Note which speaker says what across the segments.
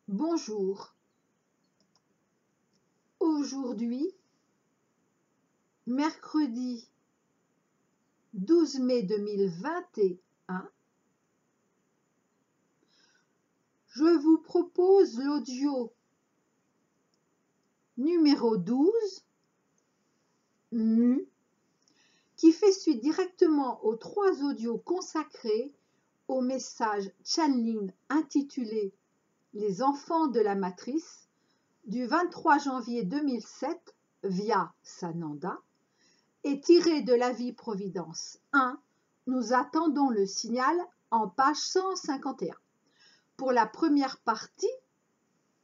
Speaker 1: Bonjour. Aujourd'hui, mercredi 12 mai 2021, je vous propose l'audio numéro 12, MU, qui fait suite directement aux 3 audios consacrés au message Channeling intitulé « Les enfants de la matrice » du 23 janvier 2007 via Sananda et tiré de la vie Providence 1, nous attendons le signal en page 151. Pour la première partie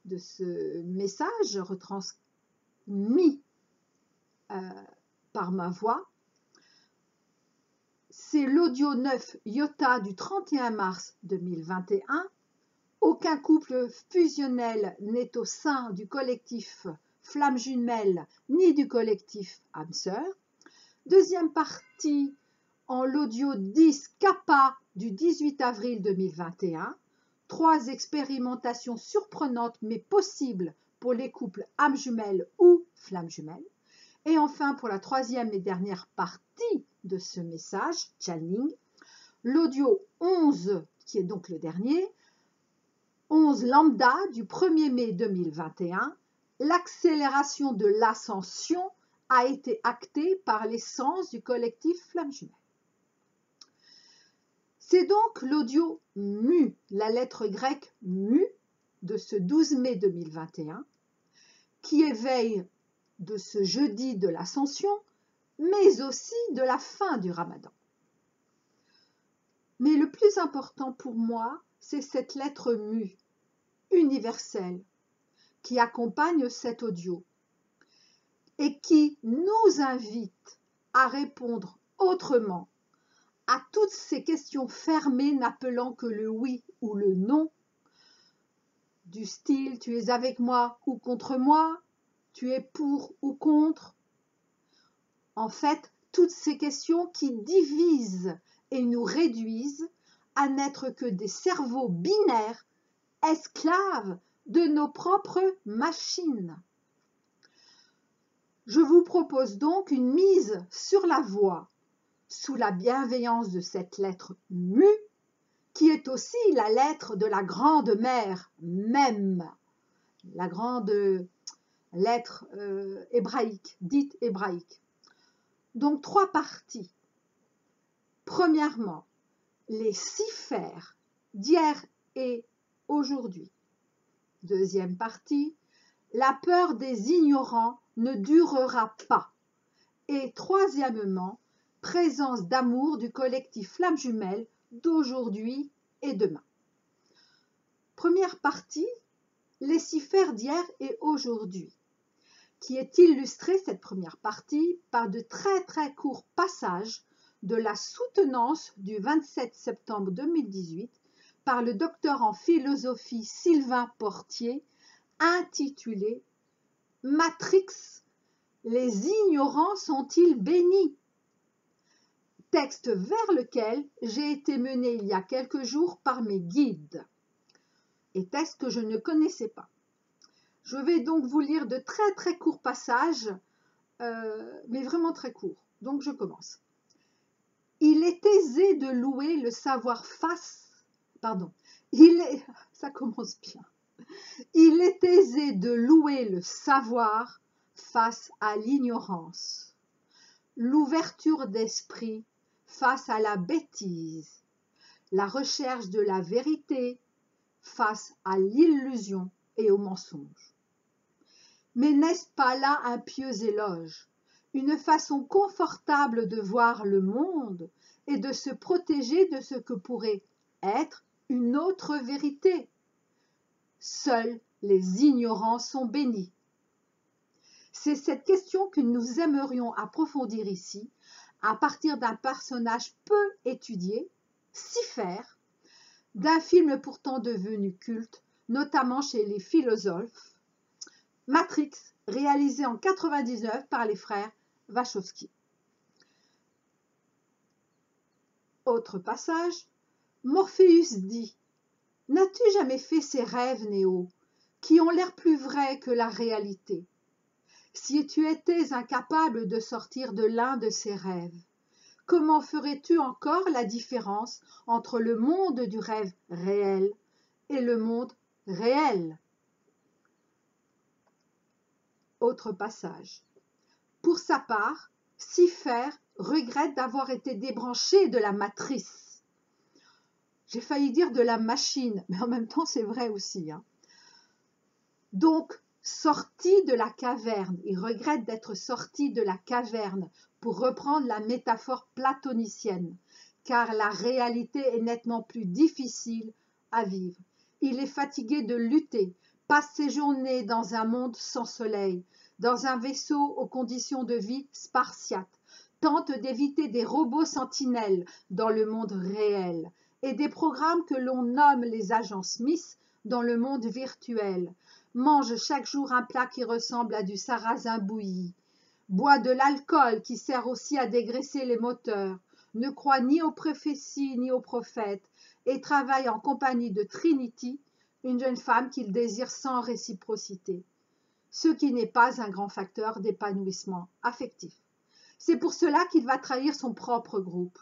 Speaker 1: de ce message retransmis par ma voix, c'est l'audio 9 Iota du 31 mars 2021. Aucun couple fusionnel n'est au sein du collectif Flamme Jumelle ni du collectif âme sœur. Deuxième partie en l'audio 10 Kappa du 18 avril 2021. 3 expérimentations surprenantes mais possibles pour les couples âme jumelle ou flamme jumelle. Et enfin, pour la troisième et dernière partie de ce message, channeling, l'audio 11, qui est donc le dernier, 11 lambda du 1er mai 2021, l'accélération de l'ascension a été actée par l'essence du collectif Flamme Jumelle. C'est donc l'audio MU, la lettre grecque MU, de ce 12 mai 2021, qui éveille de ce jeudi de l'ascension, mais aussi de la fin du Ramadan. Mais le plus important pour moi, c'est cette lettre MU, universelle, qui accompagne cet audio et qui nous invite à répondre autrement à toutes ces questions fermées n'appelant que le oui ou le non, du style « tu es avec moi ou contre moi », « tu es pour ou contre ». En fait, toutes ces questions qui divisent et nous réduisent à n'être que des cerveaux binaires, esclaves de nos propres machines. Je vous propose donc une mise sur la voie sous la bienveillance de cette lettre MU, qui est aussi la lettre de la grande mère même, la grande lettre hébraïque, dite hébraïque. Donc 3 parties. Premièrement, les 6 fers d'hier et aujourd'hui. Deuxième partie, la peur des ignorants ne durera pas. Et troisièmement, présence d'amour du collectif Flamme Jumelle d'aujourd'hui et demain. Première partie, les 6 fers d'hier et aujourd'hui, qui est illustrée, cette première partie, par de très courts passages de la soutenance du 27 septembre 2018 par le docteur en philosophie Sylvain Portier, intitulé « Matrix, les ignorants sont-ils bénis ?» Texte vers lequel j'ai été menée il y a quelques jours par mes guides, et texte que je ne connaissais pas. Je vais donc vous lire de très courts passages, mais vraiment très courts. Donc je commence. Il est aisé de louer le savoir ça commence bien. Il est aisé de louer le savoir face à l'ignorance, l'ouverture d'esprit face à la bêtise, la recherche de la vérité face à l'illusion et au mensonge. Mais n'est-ce pas là un pieux éloge, une façon confortable de voir le monde et de se protéger de ce que pourrait être une autre vérité? Seuls les ignorants sont bénis. C'est cette question que nous aimerions approfondir ici, à partir d'un personnage peu étudié, 6 fers, d'un film pourtant devenu culte, notamment chez les philosophes, Matrix, réalisé en 1999 par les frères Wachowski. Autre passage, Morpheus dit « N'as-tu jamais fait ces rêves, Néo, qui ont l'air plus vrais que la réalité. Si tu étais incapable de sortir de l'un de ces rêves, comment ferais-tu encore la différence entre le monde du rêve réel et le monde réel? Autre passage. Pour sa part, Cypher regrette d'avoir été débranché de la matrice. J'ai failli dire de la machine, mais en même temps c'est vrai aussi. Donc, sorti de la caverne, il regrette d'être sorti de la caverne pour reprendre la métaphore platonicienne, car la réalité est nettement plus difficile à vivre. Il est fatigué de lutter, passe ses journées dans un monde sans soleil, dans un vaisseau aux conditions de vie spartiates, tente d'éviter des robots sentinelles dans le monde réel et des programmes que l'on nomme les agents Smith dans le monde virtuel, mange chaque jour un plat qui ressemble à du sarrasin bouilli, boit de l'alcool qui sert aussi à dégraisser les moteurs, ne croit ni aux prophéties ni aux prophètes et travaille en compagnie de Trinity, une jeune femme qu'il désire sans réciprocité, ce qui n'est pas un grand facteur d'épanouissement affectif. C'est pour cela qu'il va trahir son propre groupe.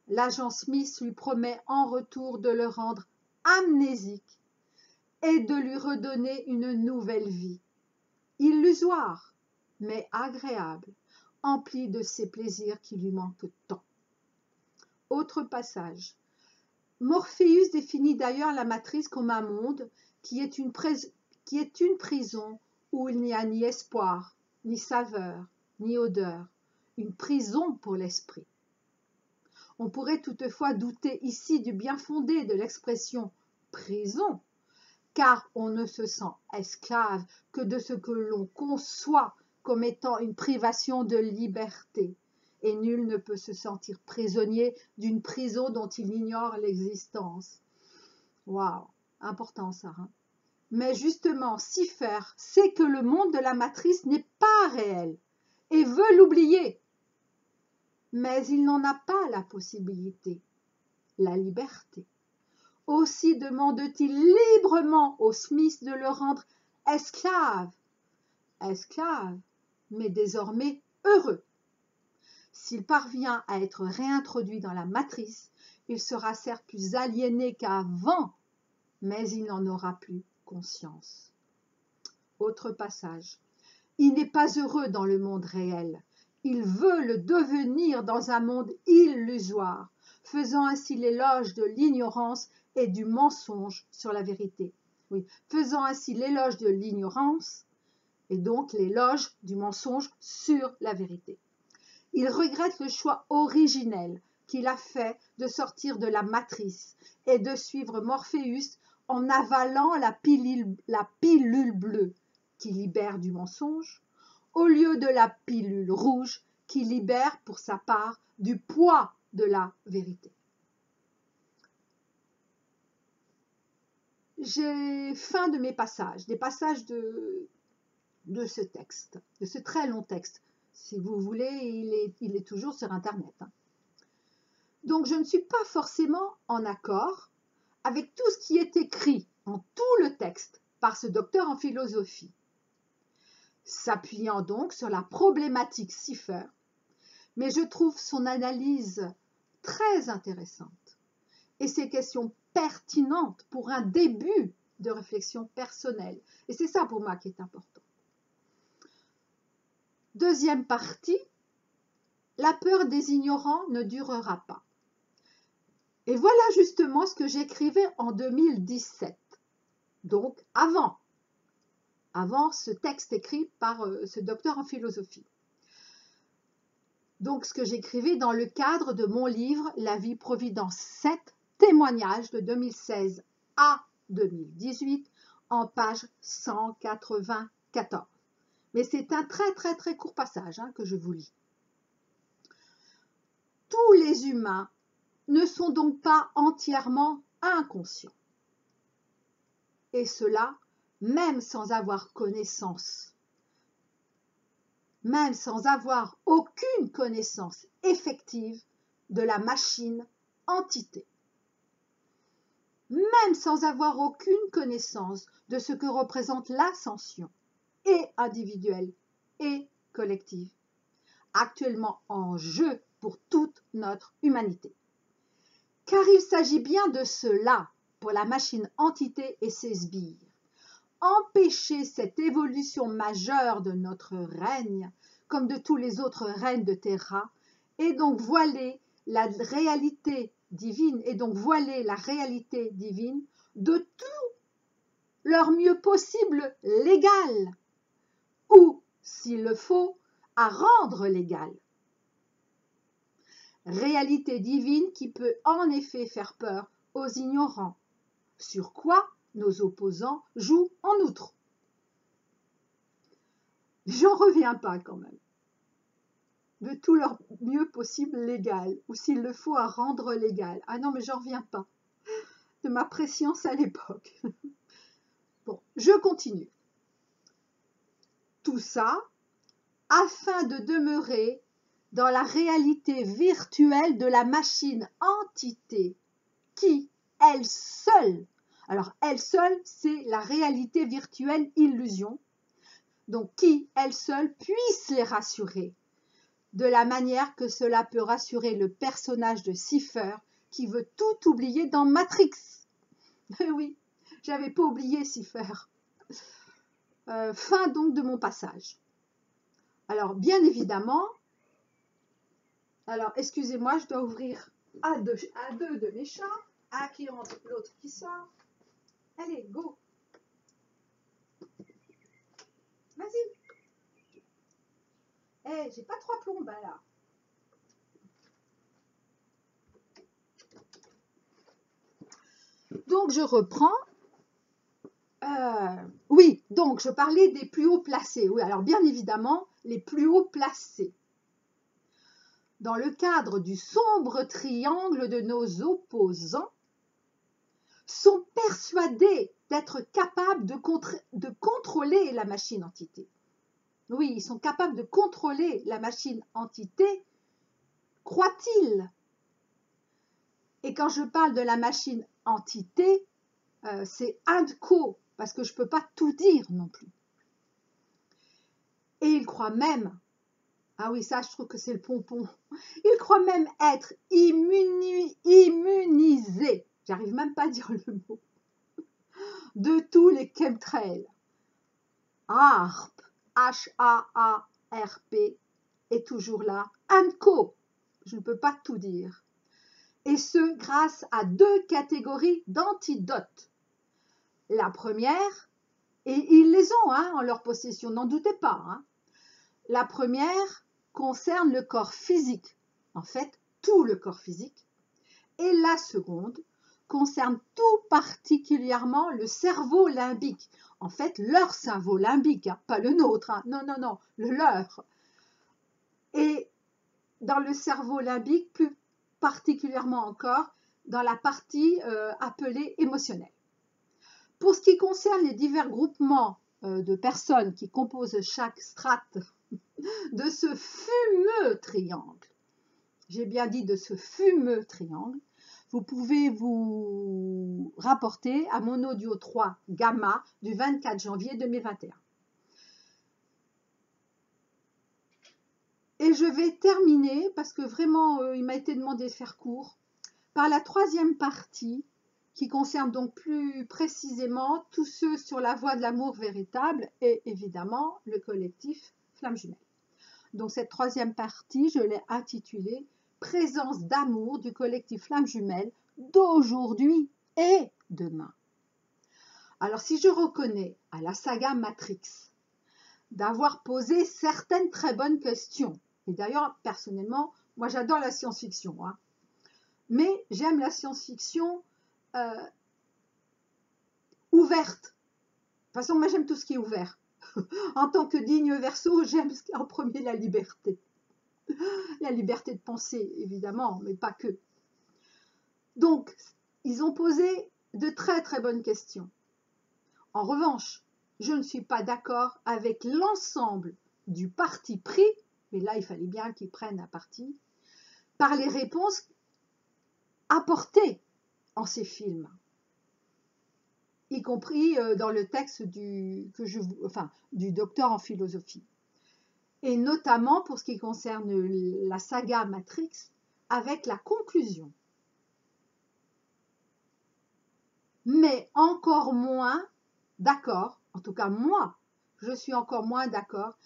Speaker 1: L'agent Smith lui promet en retour de le rendre amnésique et de lui redonner une nouvelle vie, illusoire, mais agréable, emplie de ces plaisirs qui lui manquent tant. Autre passage. Morpheus définit d'ailleurs la matrice comme un monde qui est une prison où il n'y a ni espoir, ni saveur, ni odeur, une prison pour l'esprit. On pourrait toutefois douter ici du bien fondé de l'expression prison, car on ne se sent esclave que de ce que l'on conçoit comme étant une privation de liberté, et nul ne peut se sentir prisonnier d'une prison dont il ignore l'existence. Waouh, important ça. Mais justement, Cypher sait que le monde de la matrice n'est pas réel et veut l'oublier. Mais il n'en a pas la possibilité, la liberté. Aussi demande-t-il librement aux Smiths de le rendre esclave, mais désormais heureux. S'il parvient à être réintroduit dans la matrice, il sera certes plus aliéné qu'avant, mais il n'en aura plus conscience. Autre passage. Il n'est pas heureux dans le monde réel. Il veut le devenir dans un monde illusoire, faisant ainsi l'éloge de l'ignorance et du mensonge sur la vérité. Oui, faisant ainsi l'éloge de l'ignorance et donc l'éloge du mensonge sur la vérité. Il regrette le choix originel qu'il a fait de sortir de la matrice et de suivre Morpheus en avalant la pilule bleue qui libère du mensonge, au lieu de la pilule rouge qui libère pour sa part du poids de la vérité. J'ai fin de mes passages, des passages de ce texte, de ce très long texte. Si vous voulez, il est toujours sur Internet. Donc, je ne suis pas forcément en accord avec tout ce qui est écrit en tout le texte par ce docteur en philosophie. S'appuyant donc sur la problématique Cypher, mais je trouve son analyse très intéressante et ses questions pertinentes pour un début de réflexion personnelle. Et c'est ça pour moi qui est important. Deuxième partie, la peur des ignorants ne durera pas. Et voilà justement ce que j'écrivais en 2017, donc avant ce texte écrit par ce docteur en philosophie. Donc ce que j'écrivais dans le cadre de mon livre « La vie Providence 7, témoignages de 2016 à 2018 » en page 194. Mais c'est un très court passage que je vous lis. Tous les humains ne sont donc pas entièrement inconscients. Et cela, même sans avoir connaissance, même sans avoir aucune connaissance effective de la machine entité. même sans avoir aucune connaissance de ce que représente l'ascension, et individuelle et collective, actuellement en jeu pour toute notre humanité. Car il s'agit bien de cela pour la machine entité et ses sbires. Empêcher cette évolution majeure de notre règne, comme de tous les autres règnes de Terra, et donc voiler la réalité divine, de tout leur mieux possible légal, ou, s'il le faut, à rendre légal. Réalité divine qui peut en effet faire peur aux ignorants, sur quoi nos opposants jouent en outre. J'en reviens pas quand même. De tout leur mieux possible légal, ou s'il le faut à rendre légal. Ah non, mais j'en reviens pas de ma préscience à l'époque. Bon, je continue. Tout ça afin de demeurer dans la réalité virtuelle de la machine entité qui, elle seule, alors elle seule, c'est la réalité virtuelle illusion, donc qui, elle seule, puisse les rassurer, de la manière que cela peut rassurer le personnage de Cipher qui veut tout oublier dans Matrix. Oui, j'avais pas oublié Cipher. Fin donc de mon passage. Alors, bien évidemment, alors excusez-moi, je dois ouvrir à deux de mes chats, un qui entre, l'autre qui sort. Allez, go. Vas-y. Eh, j'ai pas trois plombes là. Donc, je reprends. Oui, donc je parlais des plus hauts placés. Oui, alors bien évidemment, les plus hauts placés. Dans le cadre du sombre triangle de nos opposants, sont persuadés d'être capables de contrôler la machine entité. Oui, ils sont capables de contrôler la machine entité, croient-ils. Et quand je parle de la machine entité, c'est Indco, parce que je ne peux pas tout dire non plus. Et ils croient même, ah oui, ça je trouve que c'est le pompon, ils croient même être immunisés, j'arrive même pas à dire le mot, de tous les chemtrails. HAARP, H-A-A-R-P, est toujours là. Indco, je ne peux pas tout dire. Et ce, grâce à deux catégories d'antidotes. La première, et ils les ont en leur possession, n'en doutez pas. La première concerne le corps physique, en fait, tout le corps physique. Et la seconde concerne tout particulièrement le cerveau limbique. En fait, leur cerveau limbique, pas le nôtre, non, non, non, le leur. Et dans le cerveau limbique, plus particulièrement encore, dans la partie appelée émotionnelle. Pour ce qui concerne les divers groupements de personnes qui composent chaque strate de ce fumeux triangle, j'ai bien dit de ce fumeux triangle, vous pouvez vous rapporter à mon audio 3 Gamma du 24 janvier 2021. Et je vais terminer, parce que vraiment il m'a été demandé de faire court, par la troisième partie qui concerne donc plus précisément tous ceux sur la voie de l'amour véritable et évidemment le collectif Flamme Jumelle. Donc cette troisième partie, je l'ai intitulée « Présence d'amour du collectif Flamme Jumelle d'aujourd'hui et demain ». Alors si je reconnais à la saga Matrix d'avoir posé certaines très bonnes questions, et d'ailleurs personnellement, moi j'adore la science-fiction, mais j'aime la science-fiction ouverte. De toute façon, moi j'aime tout ce qui est ouvert. En tant que digne Verseau, j'aime en premier la liberté. La liberté de penser, évidemment, mais pas que. Donc, ils ont posé de très très bonnes questions. En revanche, je ne suis pas d'accord avec l'ensemble du parti pris, mais là il fallait bien qu'ils prennent un parti, par les réponses apportées en ces films. y compris dans le texte du docteur en philosophie. Et notamment pour ce qui concerne la saga Matrix, avec la conclusion. Mais encore moins d'accord, en tout cas moi, je suis encore moins d'accord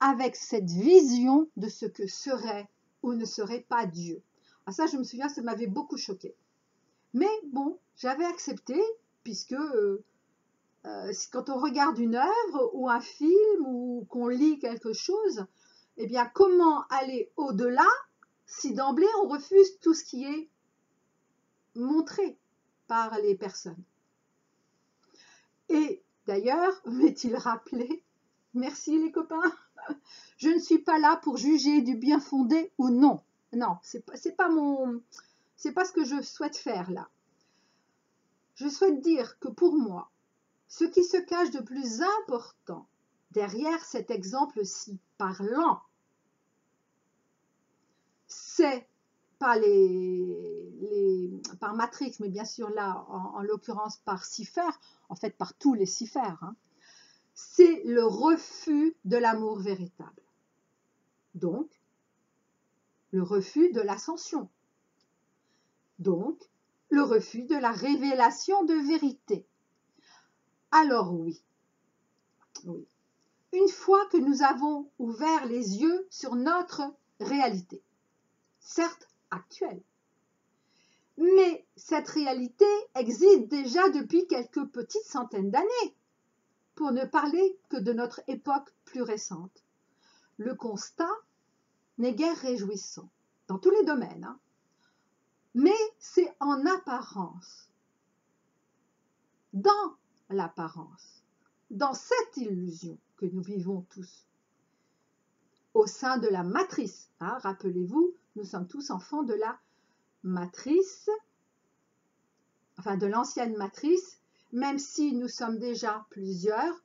Speaker 1: avec cette vision de ce que serait ou ne serait pas Dieu. Ah, ça, je me souviens, ça m'avait beaucoup choqué. Mais bon, j'avais accepté, puisque quand on regarde une œuvre ou un film ou qu'on lit quelque chose, eh bien, comment aller au-delà si d'emblée on refuse tout ce qui est montré par les personnes? Et d'ailleurs, m'est-il rappelé, merci les copains, je ne suis pas là pour juger du bien fondé ou non. Non, c'est pas ce que je souhaite faire là. Je souhaite dire que pour moi, ce qui se cache de plus important derrière cet exemple si parlant, c'est pas par Matrix, mais bien sûr là, en l'occurrence par Cypher, en fait par tous les Cyphers, hein, c'est le refus de l'amour véritable. Donc, le refus de l'ascension. Donc, le refus de la révélation de vérité. Alors oui, une fois que nous avons ouvert les yeux sur notre réalité, certes actuelle, mais cette réalité existe déjà depuis quelques petites centaines d'années, pour ne parler que de notre époque plus récente. Le constat n'est guère réjouissant, dans tous les domaines, hein. Mais c'est en apparence, dans l'apparence, dans cette illusion que nous vivons tous, au sein de la matrice. Hein, rappelez-vous, nous sommes tous enfants de la matrice, enfin de l'ancienne matrice, même si nous sommes déjà plusieurs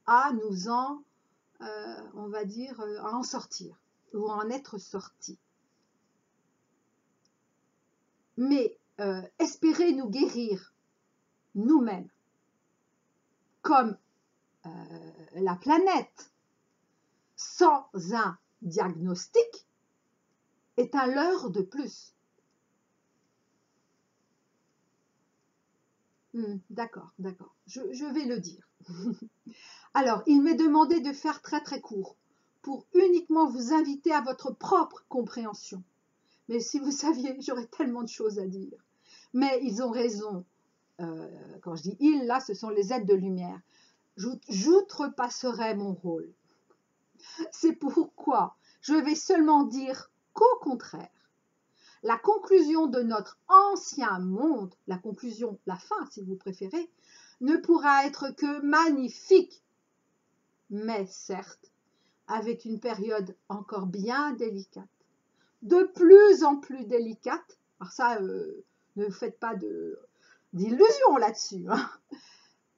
Speaker 1: à nous en, on va dire, à en sortir ou à en être sortis. Mais espérer nous guérir nous-mêmes, comme la planète, sans un diagnostic, est un leurre de plus. D'accord, je vais le dire. Alors, il m'est demandé de faire très très court, pour uniquement vous inviter à votre propre compréhension. Mais si vous saviez, j'aurais tellement de choses à dire. Mais ils ont raison. Quand je dis ils, là, ce sont les êtres de lumière. J'outrepasserai mon rôle. C'est pourquoi je vais seulement dire qu'au contraire, la conclusion de notre ancien monde, la conclusion, la fin si vous préférez, ne pourra être que magnifique, mais certes, avec une période encore bien délicate, de plus en plus délicate. Alors ça, ne vous faites pas d'illusions là-dessus, hein.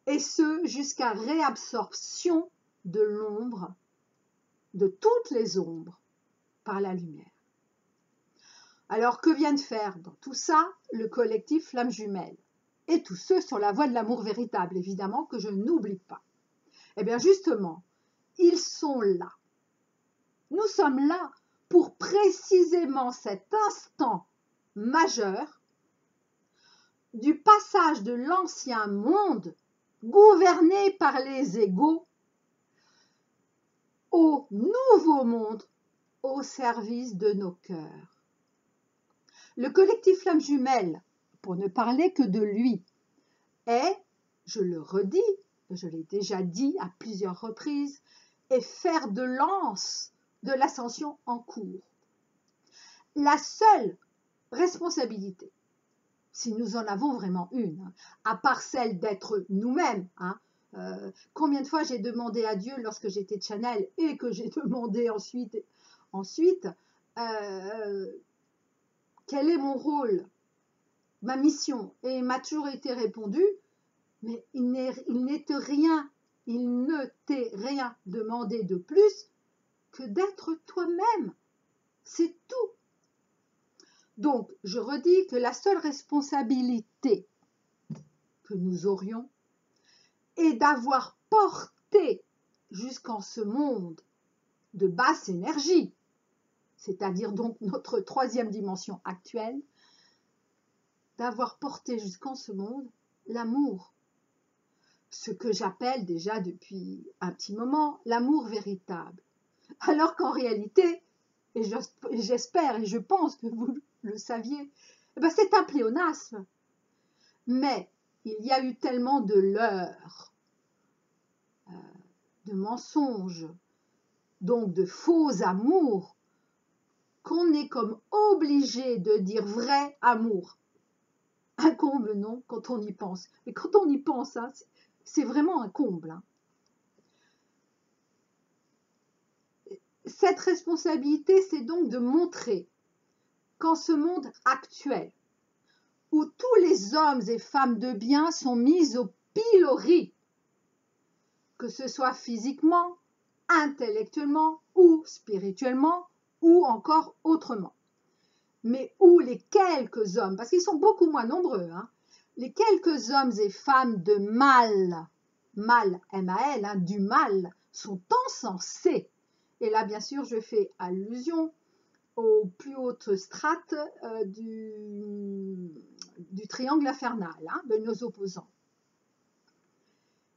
Speaker 1: Et ce, jusqu'à réabsorption de l'ombre, de toutes les ombres, par la lumière. Alors, que vient de faire dans tout ça le collectif Flammes Jumelles? Et tous ceux sur la voie de l'amour véritable, évidemment, que je n'oublie pas. Eh bien, justement, ils sont là. Nous sommes là pour précisément cet instant majeur du passage de l'ancien monde gouverné par les égaux au nouveau monde au service de nos cœurs. Le collectif Flammes Jumelles, pour ne parler que de lui, est, je le redis, je l'ai déjà dit à plusieurs reprises, est fer de lance de l'ascension en cours. La seule responsabilité, si nous en avons vraiment une, à part celle d'être nous-mêmes, hein, combien de fois j'ai demandé à Dieu lorsque j'étais Chanel et que j'ai demandé ensuite quel est mon rôle, ma mission, et il m'a toujours été répondu, mais il ne t'est rien demandé de plus que d'être toi-même. C'est tout. Donc, je redis que la seule responsabilité que nous aurions, et d'avoir porté jusqu'en ce monde de basse énergie, c'est-à-dire donc notre troisième dimension actuelle, d'avoir porté jusqu'en ce monde l'amour. Ce que j'appelle déjà depuis un petit moment l'amour véritable. Alors qu'en réalité, et j'espère et je pense que vous le saviez, c'est un pléonasme. Mais il y a eu tellement de leurres, de mensonges, donc de faux amours, qu'on est comme obligé de dire vrai amour. Un comble, non, quand on y pense. Mais quand on y pense, hein, c'est vraiment un comble. Hein. Cette responsabilité, c'est donc de montrer qu'en ce monde actuel, où tous les hommes et femmes de bien sont mis au pilori, que ce soit physiquement, intellectuellement ou spirituellement, ou encore autrement. Mais où les quelques hommes, parce qu'ils sont beaucoup moins nombreux, hein, les quelques hommes et femmes de mal, M-A-L, hein, du mal, sont encensés. Et là, bien sûr, je fais allusion aux plus hautes strates du triangle infernal, hein, de nos opposants.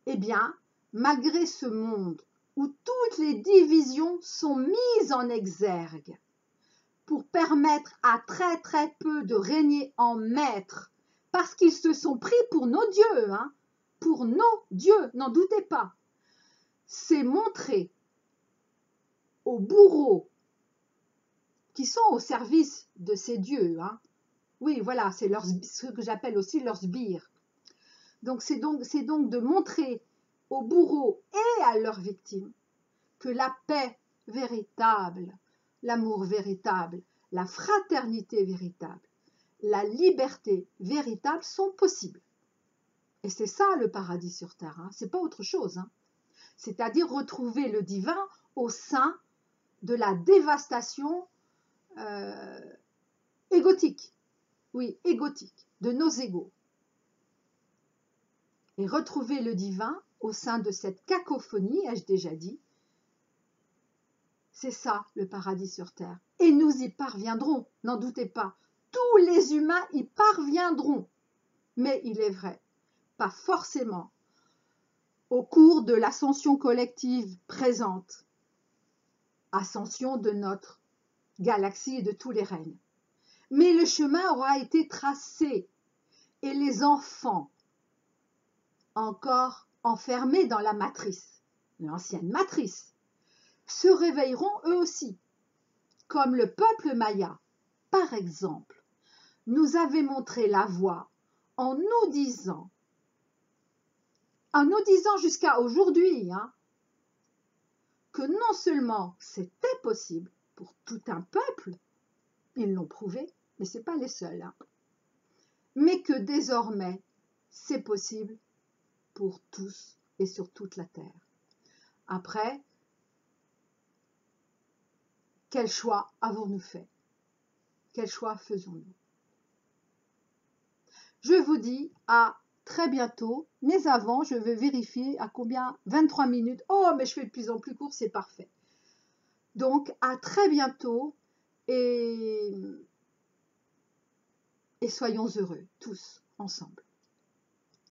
Speaker 1: Eh bien, malgré ce monde où toutes les divisions sont mises en exergue pour permettre à très très peu de régner en maître, parce qu'ils se sont pris pour nos dieux, hein, pour nos dieux, n'en doutez pas, c'est montrer aux bourreaux qui sont au service de ces dieux, hein. Oui, voilà, c'est ce que j'appelle aussi leurs sbires. Donc, c'est donc de montrer aux bourreaux et à leurs victimes que la paix véritable, l'amour véritable, la fraternité véritable, la liberté véritable sont possibles. Et c'est ça le paradis sur terre, hein. C'est pas autre chose. Hein. C'est-à-dire retrouver le divin au sein de la dévastation égotique. Oui, égotique, de nos égos. Et retrouver le divin au sein de cette cacophonie, ai-je déjà dit, c'est ça le paradis sur terre. Et nous y parviendrons, n'en doutez pas. Tous les humains y parviendront. Mais il est vrai, pas forcément au cours de l'ascension collective présente, ascension de notre galaxie et de tous les règnes. Mais le chemin aura été tracé et les enfants, encore enfermés dans la matrice, l'ancienne matrice, se réveilleront eux aussi, comme le peuple maya, par exemple, nous avait montré la voie en nous disant jusqu'à aujourd'hui, hein, que non seulement c'était possible pour tout un peuple, ils l'ont prouvé, mais ce n'est pas les seuls, hein, mais que désormais, c'est possible pour tous et sur toute la terre. Après, quel choix avons-nous fait? Quel choix faisons-nous? Je vous dis à très bientôt, mais avant, je vais vérifier à combien 23 minutes. Oh, mais je fais de plus en plus court, c'est parfait. Donc, à très bientôt et soyons heureux, tous, ensemble.